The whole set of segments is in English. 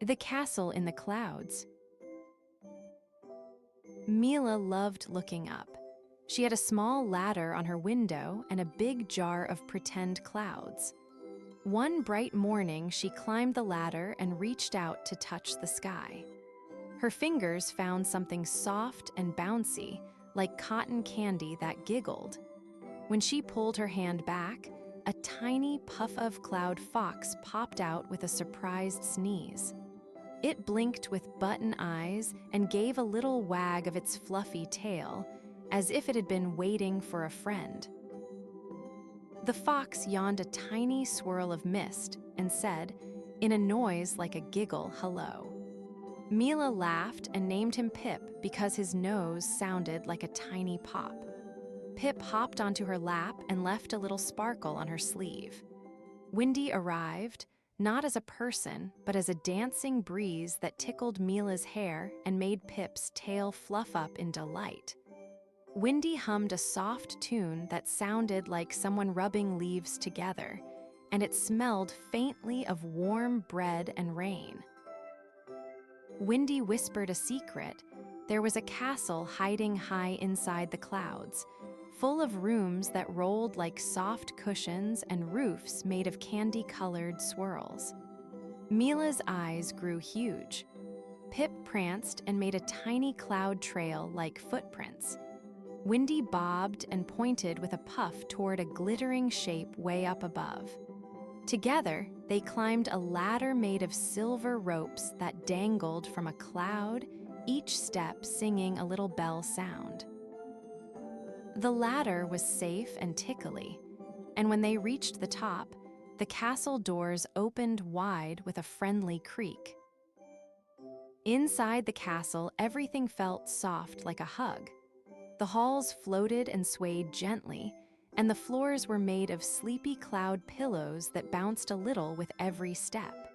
The castle in the clouds. Mila loved looking up. She had a small ladder on her window and a big jar of pretend clouds. One bright morning, she climbed the ladder and reached out to touch the sky. Her fingers found something soft and bouncy, like cotton candy that giggled. When she pulled her hand back, a tiny puff of cloud fox popped out with a surprised sneeze. It blinked with button eyes and gave a little wag of its fluffy tail, as if it had been waiting for a friend. The fox yawned a tiny swirl of mist and said, in a noise like a giggle, hello. Mila laughed and named him Pip because his nose sounded like a tiny pop. Pip hopped onto her lap and left a little sparkle on her sleeve. Windy arrived, not as a person, but as a dancing breeze that tickled Mila's hair and made Pip's tail fluff up in delight. Windy hummed a soft tune that sounded like someone rubbing leaves together, and it smelled faintly of warm bread and rain. Windy whispered a secret. There was a castle hiding high inside the clouds, full of rooms that rolled like soft cushions and roofs made of candy-colored swirls. Mila's eyes grew huge. Pip pranced and made a tiny cloud trail like footprints. Windy bobbed and pointed with a puff toward a glittering shape way up above. Together, they climbed a ladder made of silver ropes that dangled from a cloud, each step singing a little bell sound. The ladder was safe and tickly, and when they reached the top, the castle doors opened wide with a friendly creak. Inside the castle, everything felt soft like a hug. The halls floated and swayed gently, and the floors were made of sleepy cloud pillows that bounced a little with every step.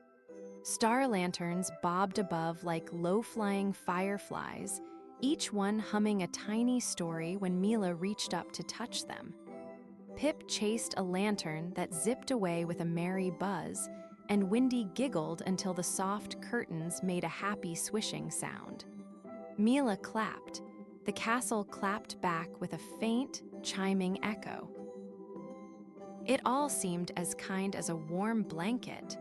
Star lanterns bobbed above like low-flying fireflies, each one humming a tiny story when Mila reached up to touch them. Pip chased a lantern that zipped away with a merry buzz, and Windy giggled until the soft curtains made a happy swishing sound. Mila clapped. The castle clapped back with a faint, chiming echo. It all seemed as kind as a warm blanket.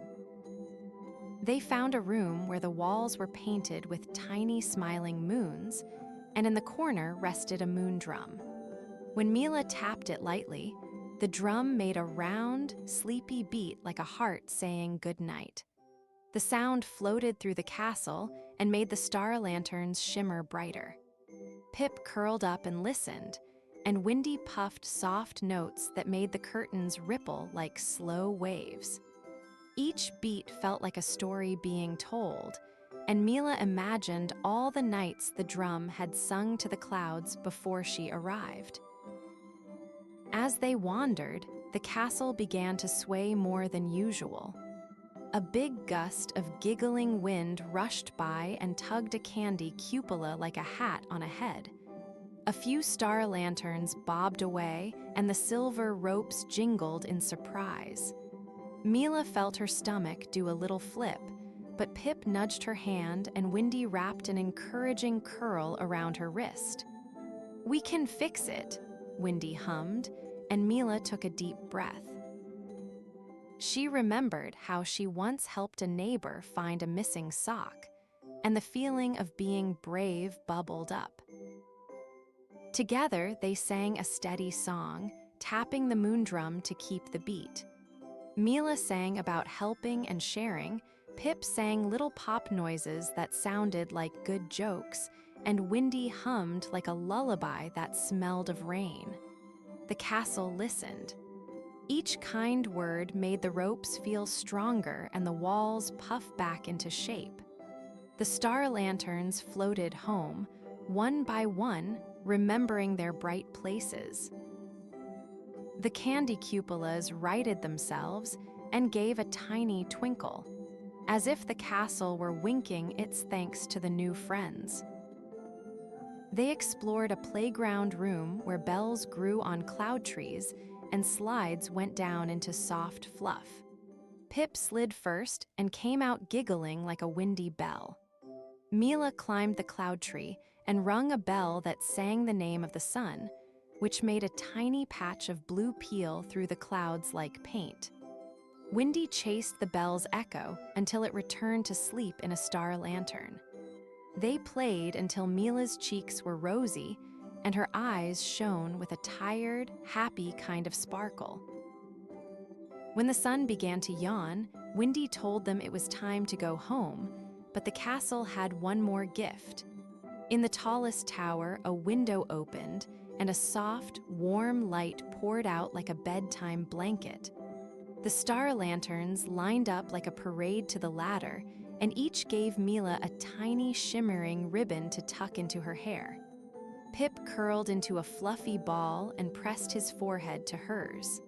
They found a room where the walls were painted with tiny smiling moons, and in the corner rested a moon drum. When Mila tapped it lightly, the drum made a round, sleepy beat like a heart saying good night. The sound floated through the castle and made the star lanterns shimmer brighter. Pip curled up and listened, and Windy puffed soft notes that made the curtains ripple like slow waves. Each beat felt like a story being told, and Mila imagined all the nights the drum had sung to the clouds before she arrived. As they wandered, the castle began to sway more than usual. A big gust of giggling wind rushed by and tugged a candy cupola like a hat on a head. A few star lanterns bobbed away, and the silver ropes jingled in surprise. Mila felt her stomach do a little flip, but Pip nudged her hand and Windy wrapped an encouraging curl around her wrist. "We can fix it," Windy hummed, and Mila took a deep breath. She remembered how she once helped a neighbor find a missing sock, and the feeling of being brave bubbled up. Together, they sang a steady song, tapping the moon drum to keep the beat. Mila sang about helping and sharing, Pip sang little pop noises that sounded like good jokes, and Windy hummed like a lullaby that smelled of rain. The castle listened. Each kind word made the ropes feel stronger and the walls puff back into shape. The star lanterns floated home, one by one, remembering their bright places. The candy cupolas righted themselves and gave a tiny twinkle, as if the castle were winking its thanks to the new friends. They explored a playground room where bells grew on cloud trees and slides went down into soft fluff. Pip slid first and came out giggling like a windy bell. Mila climbed the cloud tree and rung a bell that sang the name of the sun, which made a tiny patch of blue peel through the clouds like paint. Windy chased the bell's echo until it returned to sleep in a star lantern. They played until Mila's cheeks were rosy and her eyes shone with a tired, happy kind of sparkle. When the sun began to yawn, Windy told them it was time to go home, but the castle had one more gift. In the tallest tower, a window opened, and a soft, warm light poured out like a bedtime blanket. The star lanterns lined up like a parade to the ladder, and each gave Mila a tiny, shimmering ribbon to tuck into her hair. Pip curled into a fluffy ball and pressed his forehead to hers.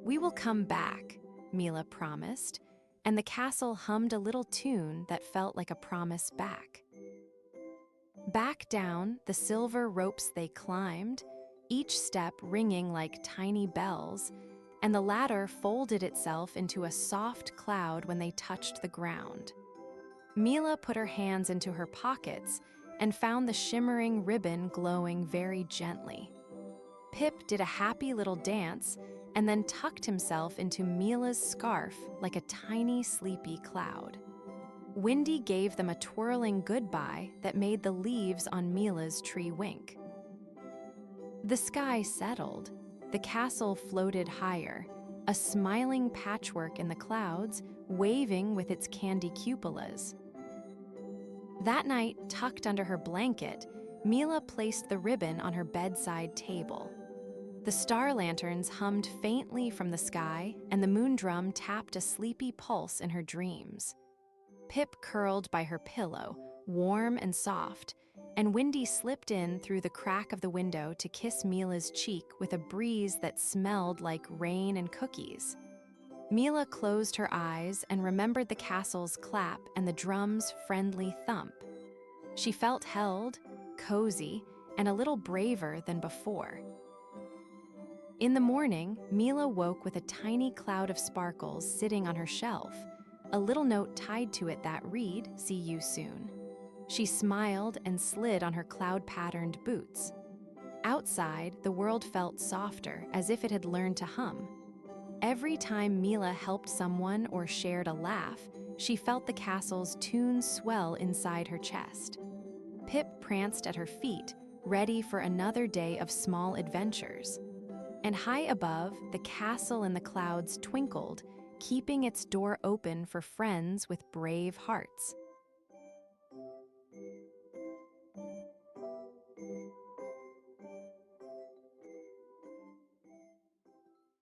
"We will come back," Mila promised, and the castle hummed a little tune that felt like a promise back. Back down the silver ropes they climbed, each step ringing like tiny bells, and the ladder folded itself into a soft cloud when they touched the ground. Mila put her hands into her pockets and found the shimmering ribbon glowing very gently. Pip did a happy little dance and then tucked himself into Mila's scarf like a tiny, sleepy cloud. Windy gave them a twirling goodbye that made the leaves on Mila's tree wink. The sky settled. The castle floated higher, a smiling patchwork in the clouds, waving with its candy cupolas. That night, tucked under her blanket, Mila placed the ribbon on her bedside table. The star lanterns hummed faintly from the sky, and the moon drum tapped a sleepy pulse in her dreams. Pip curled by her pillow, warm and soft, and Windy slipped in through the crack of the window to kiss Mila's cheek with a breeze that smelled like rain and cookies. Mila closed her eyes and remembered the castle's clap and the drum's friendly thump. She felt held, cozy, and a little braver than before. In the morning, Mila woke with a tiny cloud of sparkles sitting on her shelf, a little note tied to it that read, "See you soon." She smiled and slid on her cloud-patterned boots. Outside, the world felt softer, as if it had learned to hum. Every time Mila helped someone or shared a laugh, she felt the castle's tune swell inside her chest. Pip pranced at her feet, ready for another day of small adventures. And high above, the castle in the clouds twinkled, keeping its door open for friends with brave hearts.